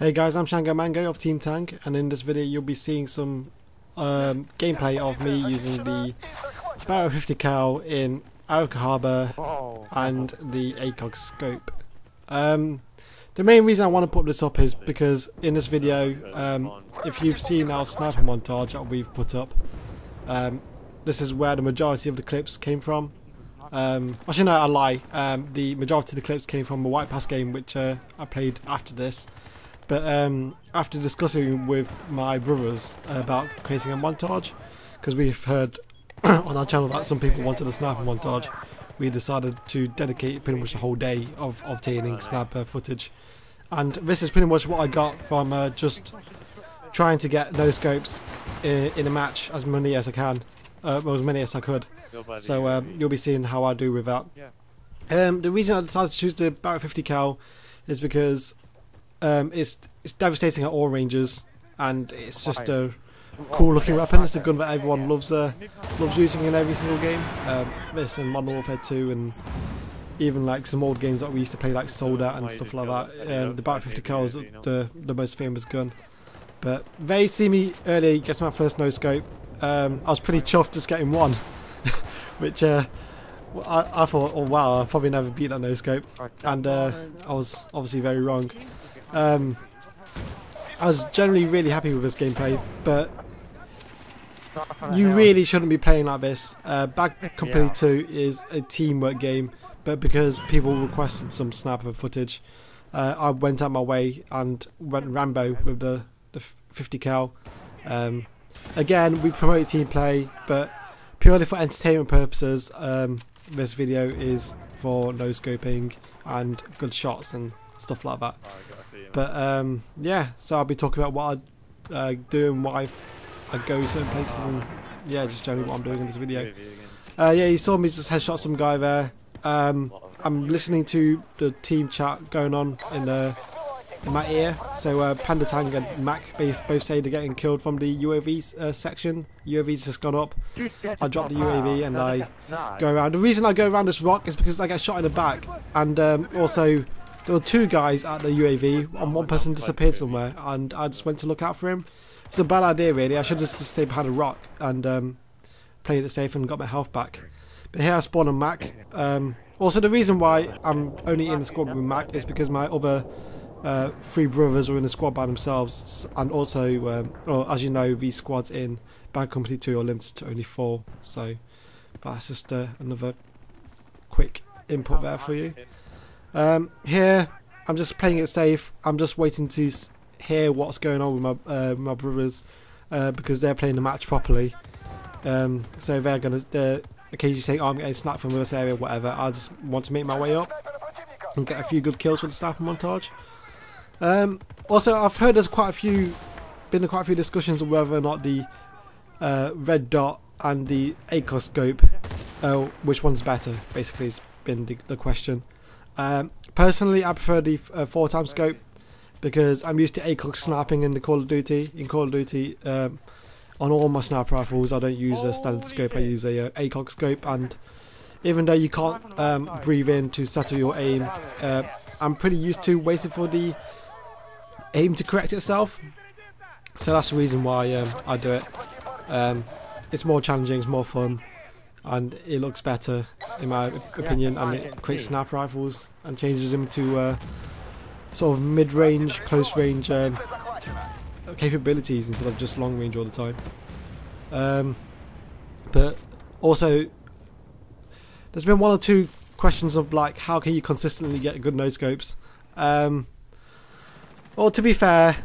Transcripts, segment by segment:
Hey guys, I'm ShangoMango of TEAMTANG, and in this video you'll be seeing some gameplay of me using the Barret 50 cal in Arica Harbour and the ACOG scope. The main reason I want to put this up is because in this video, if you've seen our sniper montage that we've put up, this is where the majority of the clips came from. Actually no, I lie, the majority of the clips came from a White Pass game which I played after this. But after discussing with my brothers about creating a montage, because we've heard on our channel that some people wanted a sniper montage, we decided to dedicate pretty much a whole day of obtaining sniper footage. And this is pretty much what I got from just trying to get no scopes in a match as many as I can, well, as many as I could. So you'll be seeing how I do with that. The reason I decided to choose the Barret 50 cal is because it's devastating at all ranges, and it's just a cool looking weapon. It's a gun that everyone loves using in every single game. This and Modern Warfare 2 and even like some old games that we used to play like Soldat and stuff like that. The Barret 50 cal is the most famous gun. But they see me early, gets my first no scope. I was pretty chuffed just getting one, which I thought, oh wow, I'll probably never beat that no scope, and I was obviously very wrong. I was generally really happy with this gameplay, but you really shouldn't be playing like this. Bad Company 2 is a teamwork game, but because people requested some sniper footage, I went out my way and went Rambo with the 50 cal. Again, we promote team play, but purely for entertainment purposes, this video is for no scoping and good shots and stuff like that. But yeah, so I'll be talking about what I do and why I go certain places, and yeah, just generally what I'm doing in this video. Yeah, you saw me just headshot some guy there. I'm listening to the team chat going on in my ear. So Panda Tang and Mac both say they're getting killed from the UAV section. UAV's just gone up. I drop the UAV and I go around. The reason I go around this rock is because I get shot in the back, and also there were two guys at the UAV and one person disappeared somewhere, and I just went to look out for him. It's a bad idea really. I should just stay behind a rock and played it safe and got my health back. But here I spawned on Mac. Also the reason why I'm only in the squad with Mac is because my other three brothers are in the squad by themselves, and also well, as you know, these squads in Bad Company 2 are limited to only 4, so that's just another quick input there for you. Here I'm just playing it safe. I'm just waiting to hear what's going on with my brothers, because they're playing the match properly. So they're occasionally saying, oh, I'm getting sniped from this area, whatever. I just want to make my way up and get a few good kills for the sniper montage. Also, I've heard there's been quite a few discussions on whether or not the red dot and the ACOG scope, which one's better, basically has been the question. Personally, I prefer the 4x scope because I'm used to ACOG sniping in the Call of Duty. In Call of Duty, on all my sniper rifles, I don't use a standard scope, I use a ACOG scope, and even though you can't breathe in to settle your aim, I'm pretty used to waiting for the aim to correct itself. So that's the reason why I do it. It's more challenging, it's more fun, and it looks better in my opinion, and it creates sniper rifles and changes them to sort of mid-range, close-range capabilities instead of just long-range all the time. But also, there's been one or two questions of like, how can you consistently get good no scopes? Well, to be fair,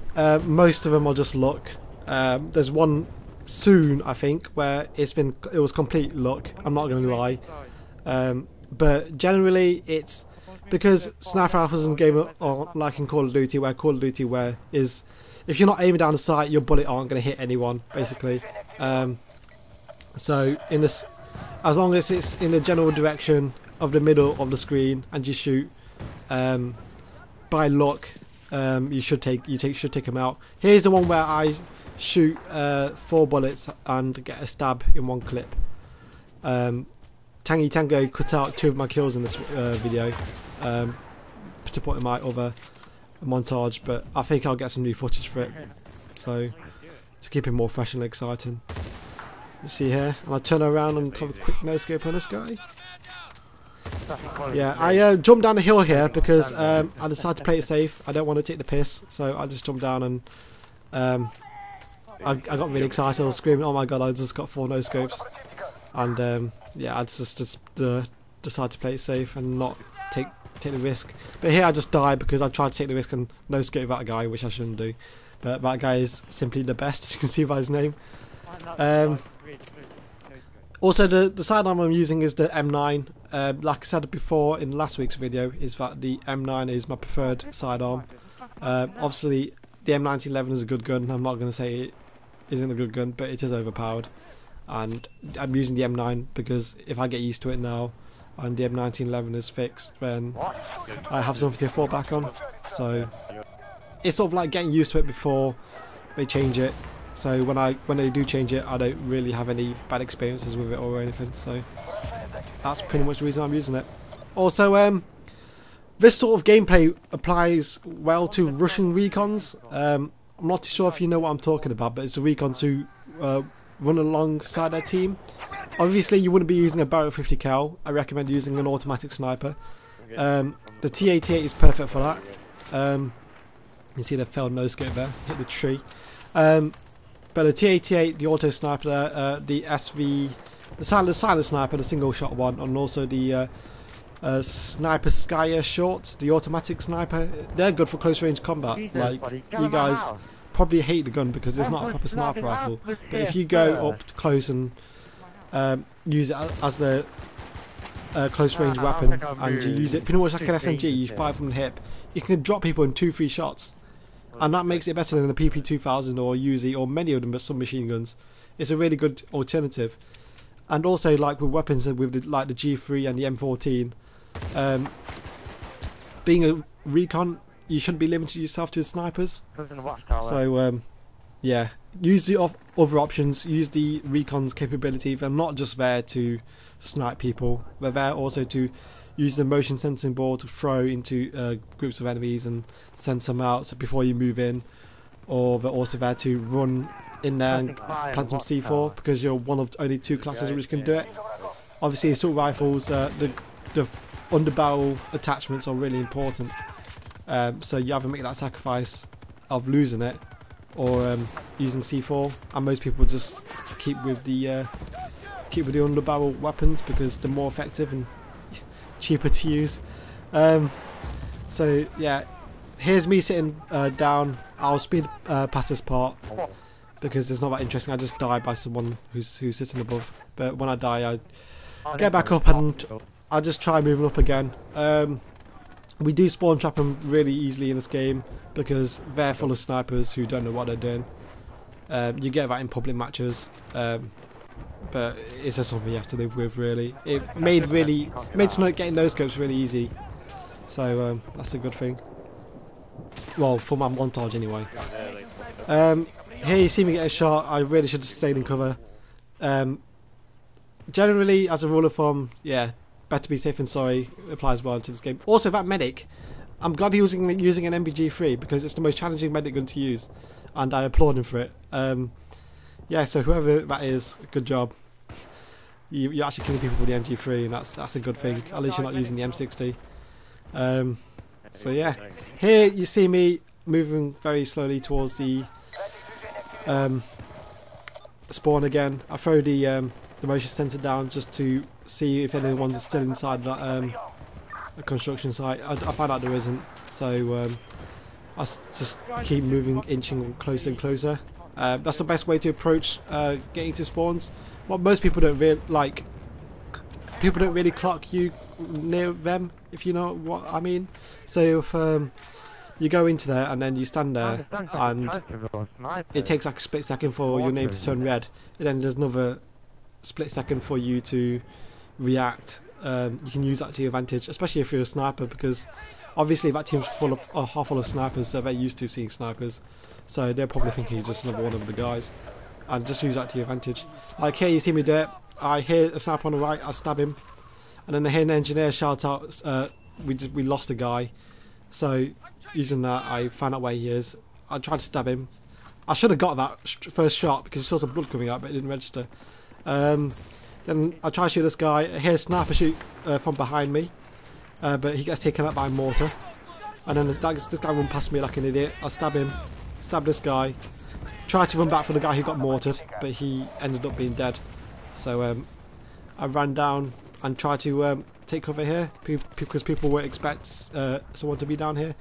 most of them are just luck. There's one soon, I think, where it was complete luck. I'm not going to lie. But generally, it's because sniper rifles in game are like in Call of Duty, where is if you're not aiming down the sight, your bullet aren't going to hit anyone, basically. So in this, as long as it's in the general direction of the middle of the screen and you shoot, by luck, you should take them out. Here's the one where I shoot 4 bullets and get a stab in one clip. Tangy Tango cut out 2 of my kills in this video to put in my other montage, but I think I'll get some new footage for it, so to keep it more fresh and exciting. You see here, and I turn around and have a quick no scope on this guy. Yeah, I jumped down a hill here because I decided to play it safe. I don't want to take the piss, so I just jumped down and I got really excited. I was screaming, "Oh my god! I just got 4 no scopes!" And yeah, I just decided to play it safe and not take the risk. But here I just died because I tried to take the risk and no scope that guy, which I shouldn't do. But that guy is simply the best, as you can see by his name. Also, the sidearm I'm using is the M9. Like I said before in last week's video, is that the M9 is my preferred sidearm. Obviously, the M1911 is a good gun. I'm not going to say it isn't a good gun, but it is overpowered. And I'm using the M9 because if I get used to it now, and the M1911 is fixed, then I have something to fall back on. So it's sort of like getting used to it before they change it. So when they do change it, I don't really have any bad experiences with it or anything. So that's pretty much the reason I'm using it. Also, this sort of gameplay applies well to Russian recons. I'm not too sure if you know what I'm talking about, but it's the recons who run alongside their team. Obviously, you wouldn't be using a Barret 50 cal. I recommend using an automatic sniper. The T88 is perfect for that. You see the failed no scope there, hit the tree. But the T88, the auto sniper, the SV, the silent sniper, the single shot one, and also the Sniper Skyer short, the automatic sniper, they're good for close range combat. Like, you guys probably hate the gun because it's not a proper sniper rifle. But if you go up close and use it as the close range weapon, and you use it pretty much like an SMG, you fire from the hip, you can drop people in 2-3 shots. And that makes it better than the PP2000 or Uzi or many of them, but some machine guns. It's a really good alternative. And also, like with weapons, with the G3 and the M14, being a recon, you shouldn't be limiting yourself to snipers. So yeah, use the other options. Use the recon's capability. They're not just there to snipe people. They're there also to use the motion sensing board to throw into groups of enemies and send some out before you move in. Or they're also there to run in there and plant some C4 because you're one of only 2 classes which can do it. Obviously, assault rifles, the underbarrel attachments are really important. So you either make that sacrifice of losing it or using C4, and most people just keep with the underbarrel weapons because they're more effective and cheaper to use. So yeah, here's me sitting down. I'll speed past this part because it's not that interesting. I just die by someone who's sitting above. But when I die, I get back up and I just try moving up again. We do spawn trap them really easily in this game because they're full of snipers who don't know what they're doing. You get that in public matches. But it's just something you have to live with, really. It made getting no scopes really easy, so that's a good thing. Well, for my montage anyway. Here you see me get a shot. I really should have stayed in cover. Generally, as a rule of thumb, yeah, better be safe than sorry applies well to this game. Also, that medic, I'm glad he was using an MBG3 because it's the most challenging medic gun to use, and I applaud him for it. Yeah, so whoever that is, good job. You're actually killing people with the MG3, and that's a good thing. At least you're not using the M60. So yeah, here you see me moving very slowly towards the spawn again. I throw the motion sensor down just to see if anyone's still inside that a construction site. I find out there isn't, so I just keep moving, inching closer and closer. That's the best way to approach getting to spawns. What most people don't really people don't really clock you near them, if you know what I mean. So if you go into there and then you stand there and it takes like a split second for your name to turn red, and then there's another split second for you to react. You can use that to your advantage, especially if you're a sniper, because obviously that team's half full of snipers, so they're used to seeing snipers. So they're probably thinking you're just another one of the guys, and just use that to your advantage. Like here, you see me do it. I hear a sniper on the right, I stab him, and then I hear an engineer shout out, "We lost a guy." So using that, I found out where he is. I tried to stab him. I should have got that first shot because I saw some blood coming out, but it didn't register. Then I try to shoot this guy. I hear a sniper shoot from behind me, but he gets taken out by a mortar. And then this guy run past me like an idiot. I stab him, stab this guy. Try to run back for the guy who got mortared, but he ended up being dead. So I ran down and tried to take cover here because people would expect someone to be down here.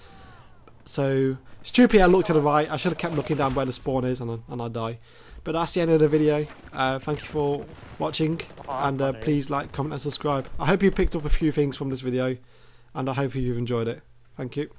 So stupidly I looked to the right. I should have kept looking down where the spawn is, and I die. But that's the end of the video. Thank you for watching, and please like, comment and subscribe. I hope you picked up a few things from this video, and I hope you've enjoyed it. Thank you.